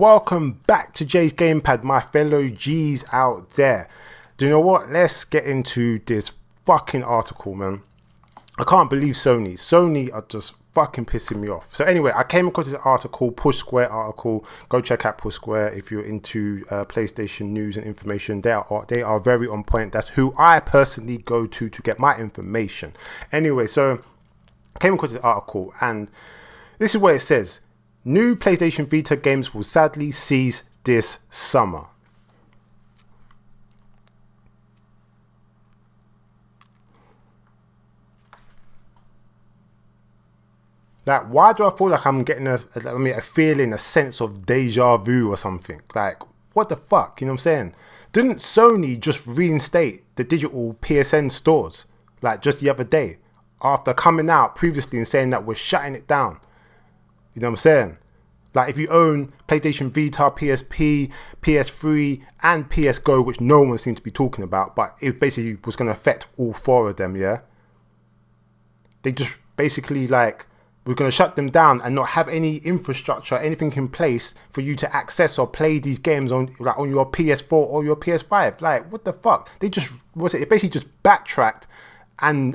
welcome back to Jay's Gamepad, my fellow G's out there. Do you know what? Let's get into this fucking article, man. I can't believe Sony are just fucking pissing me off. So anyway, I came across this article, Push Square article. Go check out Push Square if you're into PlayStation news and information. They are very on point. That's who I personally go to get my information. Anyway, so I came across this article and this is what it says. New PlayStation Vita games will sadly cease this summer. Like, why do I feel like I'm getting a feeling, a sense of deja vu or something? Like, what the fuck? You know what I'm saying? Didn't Sony just reinstate the digital PSN stores, like just the other day, after coming out previously and saying that we're shutting it down? You know what I'm saying? Like, if you own PlayStation Vita, PSP, PS3, and PS Go, which no one seems to be talking about, but it basically was going to affect all four of them, yeah? They just basically, like, we're going to shut them down and not have any infrastructure, anything in place for you to access or play these games on, like, on your PS4 or your PS5. Like, what the fuck? They just, it basically just backtracked and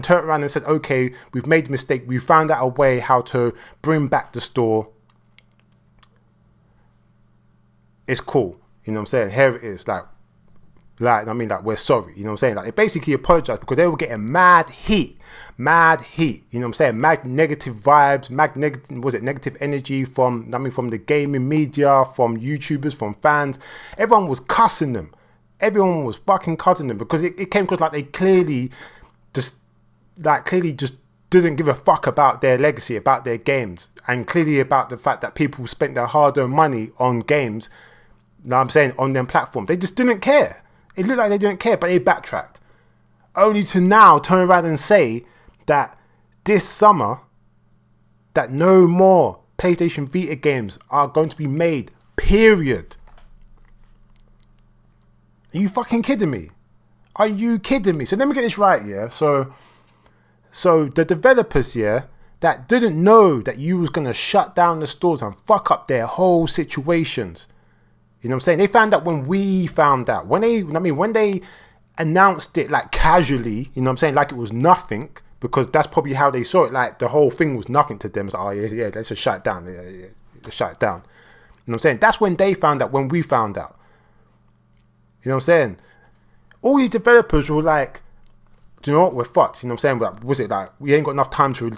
turned around and said, okay, we've made a mistake. We found out a way how to bring back the store. It's cool. You know what I'm saying? Here it is. Like, we're sorry. You know what I'm saying? Like, they basically apologized because they were getting mad heat. You know what I'm saying? Mad negative vibes, negative energy from the gaming media, from YouTubers, from fans. Everyone was cussing them. Everyone was fucking cussing them because it came across like they clearly just didn't give a fuck about their legacy, about their games, and clearly about the fact that people spent their hard-earned money on games, you know what I'm saying, on their platform. They just didn't care. It looked like they didn't care, but they backtracked. Only to now turn around and say that this summer, that no more PlayStation Vita games are going to be made, period. Are you fucking kidding me? Are you kidding me? So let me get this right, yeah? So the developers, yeah, that didn't know that you was going to shut down the stores and fuck up their whole situations. You know what I'm saying? They found out when we found out. When they announced it, like, casually, you know what I'm saying? Like it was nothing, because that's probably how they saw it. Like, the whole thing was nothing to them. It's like, oh, yeah, let's just shut it down. Yeah, let's shut it down. You know what I'm saying? That's when they found out, when we found out. You know what I'm saying? All these developers were like, do you know what? We're fucked. You know what I'm saying? But was it like, we ain't got enough time to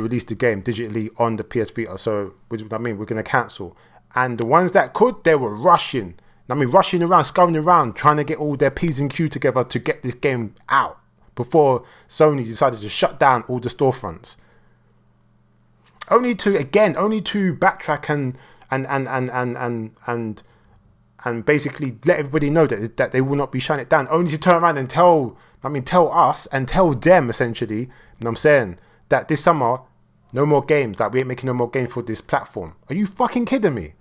release the game digitally on the PS Vita, so we're going to cancel. And the ones that could, they were rushing around, scurrying around, trying to get all their P's and Q's together to get this game out before Sony decided to shut down all the storefronts. Only to backtrack and basically let everybody know that they will not be shutting it down. Only to turn around and tell us and tell them, essentially, you know what I'm saying, that this summer, no more games, like, we ain't making no more games for this platform. Are you fucking kidding me?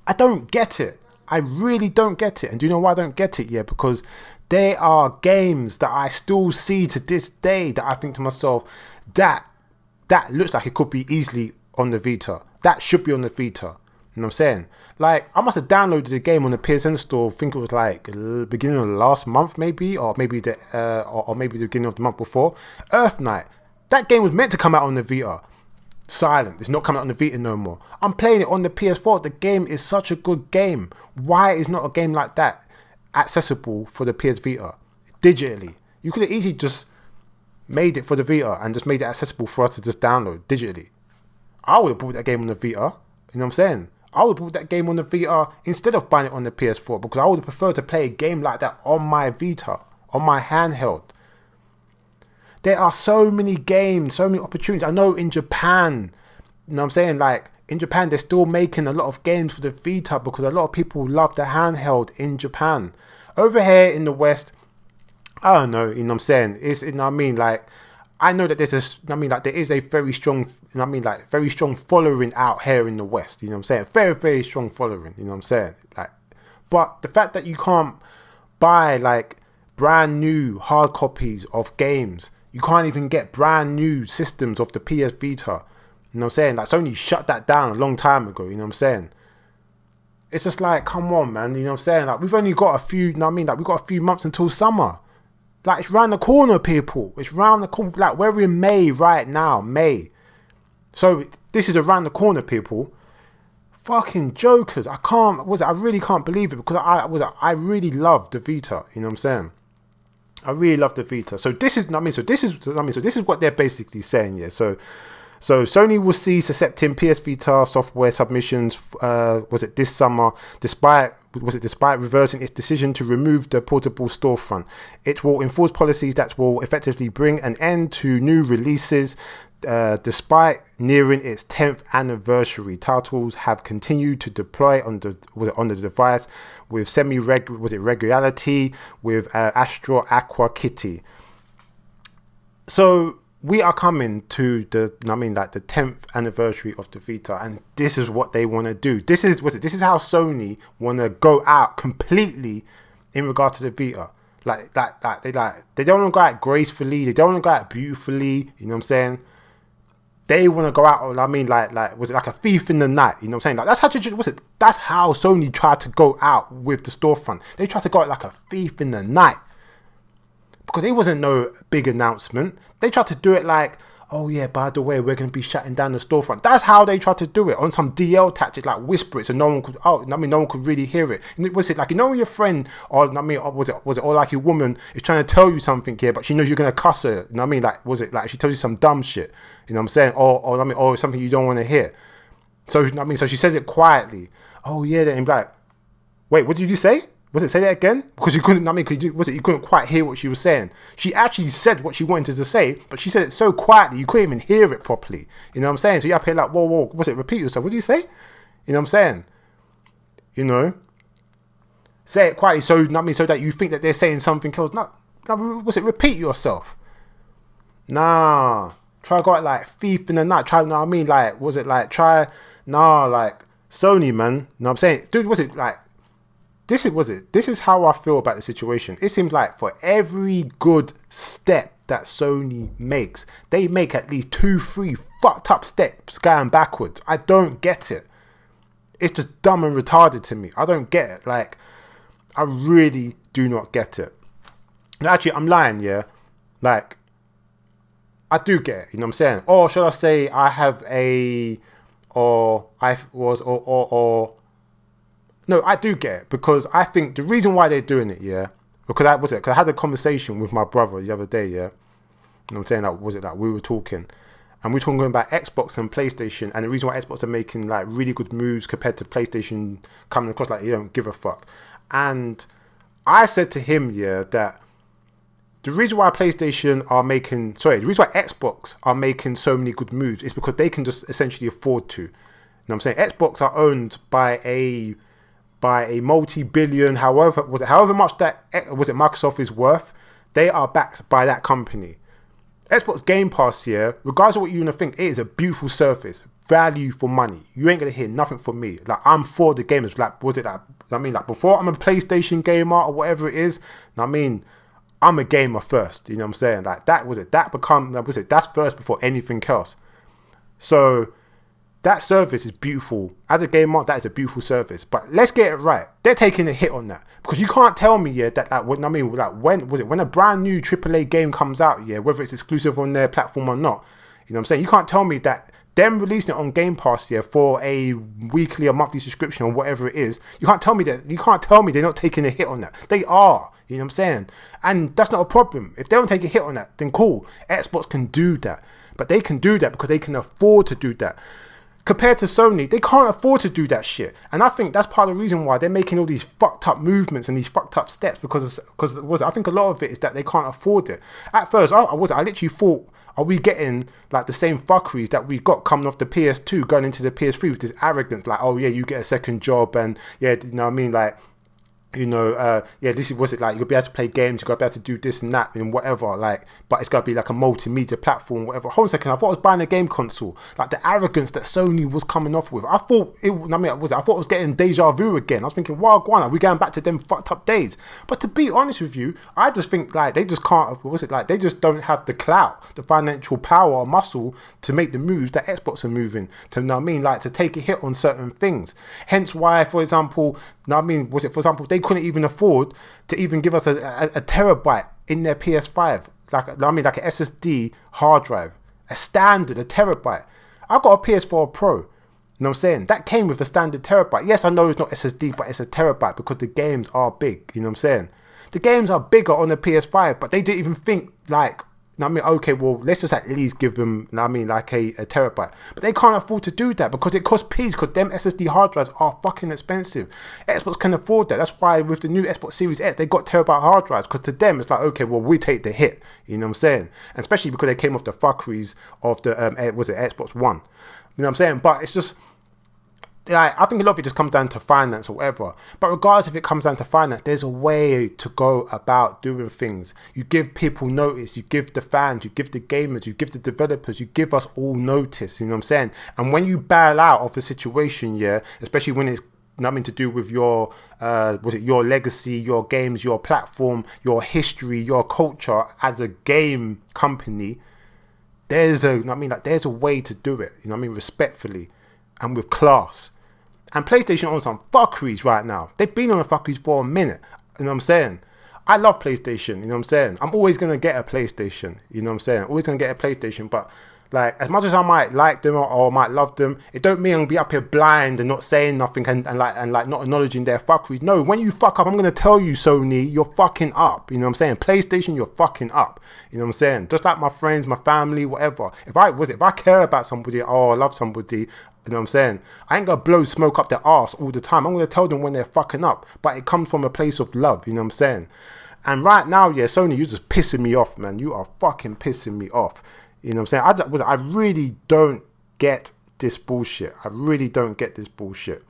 I don't get it. I really don't get it. And do you know why I don't get it? Yeah, because there are games that I still see to this day that I think to myself, that looks like it could be easily on the Vita. That should be on the Vita. You know what I'm saying? Like, I must have downloaded the game on the PSN store. I think it was like beginning of last month, maybe, or maybe the beginning of the month before. Earth Night. That game was meant to come out on the Vita. Silent. It's not coming out on the Vita no more. I'm playing it on the PS4. The game is such a good game. Why is not a game like that accessible for the PS Vita digitally? You could have easily just made it for the Vita and just made it accessible for us to just download digitally. I would have bought that game on the Vita. You know what I'm saying? I would have bought that game on the Vita instead of buying it on the PS4, because I would have preferred to play a game like that on my Vita, on my handheld. There are so many games, so many opportunities. I know in Japan, you know what I'm saying? Like, in Japan, they're still making a lot of games for the Vita because a lot of people love the handheld in Japan. Over here in the West, I don't know, you know what I'm saying? It's, you know what I mean? Like, I know that there is a very strong, you know what I mean? Like, very strong following out here in the West, you know what I'm saying? Very, very strong following, you know what I'm saying? Like, but the fact that you can't buy, like, brand new hard copies of games, you can't even get brand new systems of the PS Vita. You know what I'm saying? Like, Sony shut that down a long time ago, you know what I'm saying? it's just like, come on, man. You know what I'm saying? Like, we've only got a few, you know what I mean? Like, we've got a few months until summer. Like, it's round the corner, people. It's round the corner. Like, we're in May right now, May. So, this is around the corner, people. Fucking jokers. I really can't believe it, because I really love the Vita. You know what I'm saying? I really love the Vita. So this is, so this is what they're basically saying, yeah. So Sony will cease accepting PS Vita software submissions. This summer, despite reversing its decision to remove the portable storefront. It will enforce policies that will effectively bring an end to new releases. Despite nearing its 10th anniversary, titles have continued to deploy on the device with regularity with Astro Aqua Kitty. So we are coming to the 10th anniversary of the Vita, and this is what they want to do. This is how Sony want to go out completely in regard to the Vita. They don't want to go out gracefully. They don't want to go out beautifully. You know what I'm saying? They want to go out, was it like a thief in the night? You know what I'm saying? Like, that's how Sony tried to go out with the storefront. They tried to go out like a thief in the night. Because it wasn't no big announcement. They tried to do it like, oh yeah, by the way, we're going to be shutting down the storefront. That's how they tried to do it, on some DL tactic, like whisper it so no one could really hear it. And was it like, you know, when your friend, or was it like your woman is trying to tell you something here, but she knows you're going to cuss her. You know what I mean? Like, was it like she tells you some dumb shit? You know what I'm saying? Or something you don't want to hear. So, so she says it quietly. Oh yeah, then like, wait, what did you say? Was it say that again? Because you couldn't, you couldn't quite hear what she was saying. She actually said what she wanted to say, but she said it so quietly, you couldn't even hear it properly. You know what I'm saying? So you have to hear like, whoa, repeat yourself. What do you say? You know what I'm saying? You know? Say it quietly so that you think that they're saying something else. No, repeat yourself. Nah. Try to go out like thief in the night. Try, Sony, man. You know what I'm saying? Dude, this is how I feel about the situation. It seems like for every good step that Sony makes, they make at least 2-3 fucked up steps going backwards. I don't get it. It's just dumb and retarded to me. I don't get it. Like, I really do not get it. Actually, I'm lying, yeah? Like, I do get it, you know what I'm saying? Or should I say no, I do get it, because I think the reason why they're doing it, yeah, because I had a conversation with my brother the other day, yeah, you know what I'm saying? We were talking, and we were talking about Xbox and PlayStation, and the reason why Xbox are making like really good moves compared to PlayStation coming across like you don't give a fuck. And I said to him, yeah, that the reason why Xbox are making so many good moves is because they can just essentially afford to. You know what I'm saying? Xbox are owned by a multi-billion, however much that Microsoft is worth, they are backed by that company. Xbox Game Pass here, regardless of what you want to think, it is a beautiful service, value for money. You ain't gonna hear nothing from me. Like, I'm for the gamers. Like, before I'm a PlayStation gamer or whatever it is, I'm a gamer first. You know what I'm saying? Like, that's first before anything else. So that service is beautiful. As a gamer, that is a beautiful service. But let's get it right. They're taking a hit on that, because you can't tell me, yeah, that when a brand new AAA game comes out, yeah, whether it's exclusive on their platform or not, you know what I'm saying? You can't tell me that them releasing it on Game Pass, yeah, for a weekly or monthly subscription or whatever it is, you can't tell me they're not taking a hit on that. They are. You know what I'm saying? And that's not a problem. If they don't take a hit on that, then cool. Xbox can do that. But they can do that because they can afford to do that. Compared to Sony, they can't afford to do that shit. And I think that's part of the reason why they're making all these fucked up movements and these fucked up steps, because I think a lot of it is that they can't afford it. At first, I literally thought, are we getting like the same fuckeries that we got coming off the PS2 going into the PS3 with this arrogance, like, oh yeah, you get a second job, and yeah, you know what I mean, like, yeah, this is, was it like, you'll be able to play games, you'll be able to do this and that and whatever, like, but it's got to be like a multimedia platform, whatever. Hold on a second, I thought I was buying a game console. Like, the arrogance that Sony was coming off with, I thought it was getting deja vu again. I was thinking, wow, go on, are we going back to them fucked up days? But to be honest with you, I just think, like, they just can't, they just don't have the clout, the financial power or muscle to make the moves that Xbox are moving, to, you know what I mean, like, to take a hit on certain things. Hence why, for example, for example, they couldn't even afford to even give us a terabyte in their PS5, like an SSD hard drive, a standard, a terabyte. I got a PS4 Pro, you know what I'm saying? That came with a standard terabyte. Yes, I know it's not SSD, but it's a terabyte because the games are big, you know what I'm saying? The games are bigger on the PS5, but they didn't even think, like, okay, well, let's just at least give them, like a terabyte. But they can't afford to do that because it costs peas, because them SSD hard drives are fucking expensive. Xbox can afford that. That's why with the new Xbox Series X, they got terabyte hard drives, because to them, it's like, okay, well, we take the hit, you know what I'm saying? And especially because they came off the fuckeries of the, Xbox One. You know what I'm saying? But it's just, I think a lot of it just comes down to finance or whatever. But regardless if it comes down to finance, there's a way to go about doing things. You give people notice, you give the fans, you give the gamers, you give the developers, you give us all notice, you know what I'm saying? And when you bail out of a situation, yeah, especially when it's nothing to do with your your legacy, your games, your platform, your history, your culture as a game company, there's a way to do it, you know what I mean, respectfully and with class. And PlayStation on some fuckeries right now. They've been on the fuckeries for a minute. You know what I'm saying? I love PlayStation. You know what I'm saying? I'm always going to get a PlayStation. You know what I'm saying? Always going to get a PlayStation. But, like, as much as I might like them or might love them, it don't mean I'm going to be up here blind and not saying nothing and not acknowledging their fuckeries. No, when you fuck up, I'm going to tell you, Sony, you're fucking up. You know what I'm saying? PlayStation, you're fucking up. You know what I'm saying? Just like my friends, my family, whatever. If I care about somebody or I love somebody, you know what I'm saying? I ain't gonna blow smoke up their arse all the time. I'm gonna tell them when they're fucking up. But it comes from a place of love, you know what I'm saying? And right now, yeah, Sony, you're just pissing me off, man. You are fucking pissing me off. You know what I'm saying? I really don't get this bullshit. I really don't get this bullshit.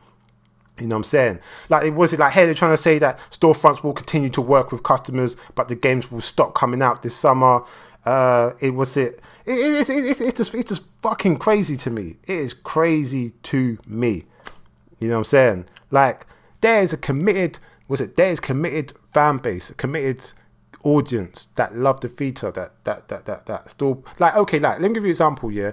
You know what I'm saying? Like, hey, they're trying to say that storefronts will continue to work with customers, but the games will stop coming out this summer. It's just fucking crazy to me. It is crazy to me. You know what I'm saying? Like, there's committed fan base, a committed audience that love the Vita, that still, like, okay, like, let me give you an example, yeah?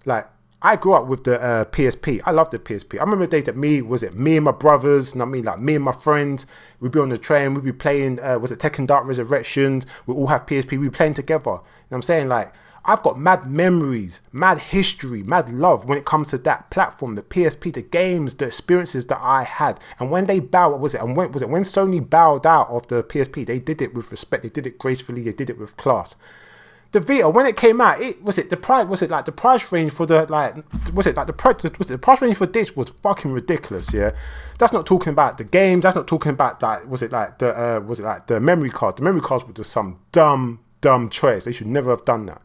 Like, I grew up with the PSP. I love the PSP. I remember the days that me and my brothers, me and my friends, we'd be on the train, we'd be playing, Tekken Dark Resurrections, we all have PSP, we'd be playing together. You know what I'm saying? Like, I've got mad memories, mad history, mad love when it comes to that platform, the PSP, the games, the experiences that I had. And when they when Sony bowed out of the PSP, they did it with respect, they did it gracefully, they did it with class. The Vita, when it came out, the price range for the price range for this was fucking ridiculous, yeah. That's not talking about the games, that's not talking about the memory card. The memory cards were just some dumb choice. They should never have done that.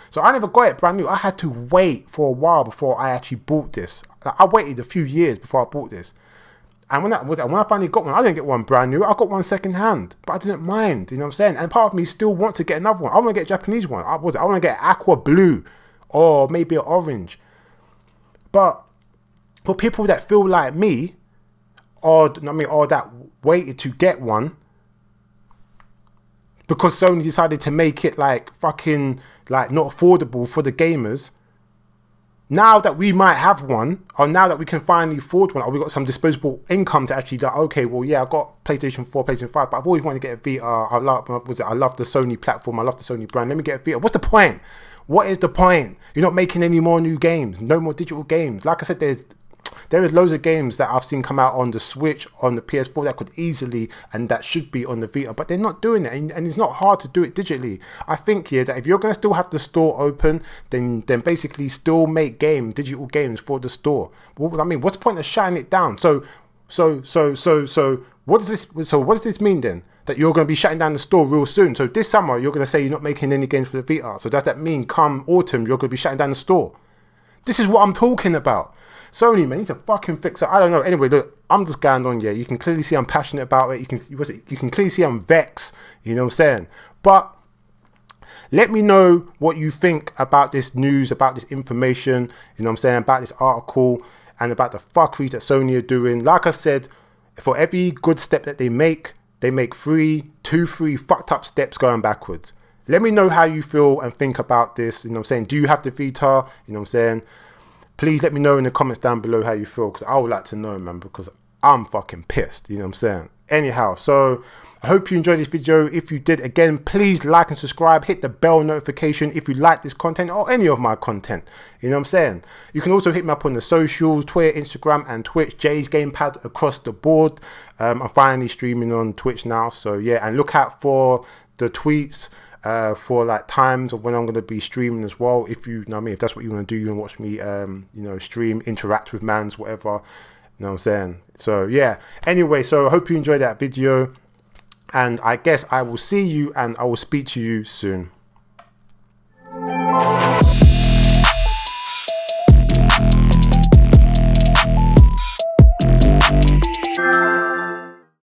So I never got it brand new. I had to wait for a while before I actually bought this. I waited a few years before I bought this. And when I finally got one, I didn't get one brand new. I got one second hand, but I didn't mind. You know what I'm saying? And part of me still wants to get another one. I want to get a Japanese one. I want to get aqua blue or maybe an orange. But for people that feel like me, or that waited to get one, because Sony decided to make it like fucking like not affordable for the gamers. Now that we might have one, or now that we can finally afford one, or we got some disposable income to actually like, okay, well, yeah, I got PlayStation 4, PlayStation 5, but I've always wanted to get a Vita. I love the Sony platform. I love the Sony brand. Let me get a Vita. What's the point? What is the point? You're not making any more new games. No more digital games. Like I said, there is loads of games that I've seen come out on the Switch, on the PS4 that could easily, and that should be on the Vita, but they're not doing it, and it's not hard to do it digitally. I think, yeah, that if you're going to still have the store open, then basically still make digital games for the store. Well, I mean, what's the point of shutting it down? So what does this mean then? That you're going to be shutting down the store real soon? So this summer, you're going to say you're not making any games for the Vita. So does that mean come autumn, you're going to be shutting down the store? This is what I'm talking about. Sony, man, you need to fucking fix it. I don't know. Anyway, look, I'm just going on. Yeah, you can clearly see I'm passionate about it. You can clearly see I'm vexed. You know what I'm saying? But let me know what you think about this news, about this information. You know what I'm saying? About this article and about the fuckeries that Sony are doing. Like I said, for every good step that they make 3 fucked up steps going backwards. Let me know how you feel and think about this. You know what I'm saying? Do you have the Vita? You know what I'm saying? Please let me know in the comments down below how you feel, because I would like to know, man, because I'm fucking pissed. You know what I'm saying? Anyhow, so I hope you enjoyed this video. If you did, again, please like and subscribe. Hit the bell notification if you like this content or any of my content. You know what I'm saying? You can also hit me up on the socials, Twitter, Instagram, and Twitch. Jay's Gamepad across the board. I'm finally streaming on Twitch now. So, yeah, and look out for the tweets for like times of when I'm going to be streaming as well. If you know what I mean, if that's what you want to do, you want to watch me, you know, stream, interact with mans, whatever. You know what I'm saying? So, yeah. Anyway, so I hope you enjoyed that video. And I guess I will see you and I will speak to you soon.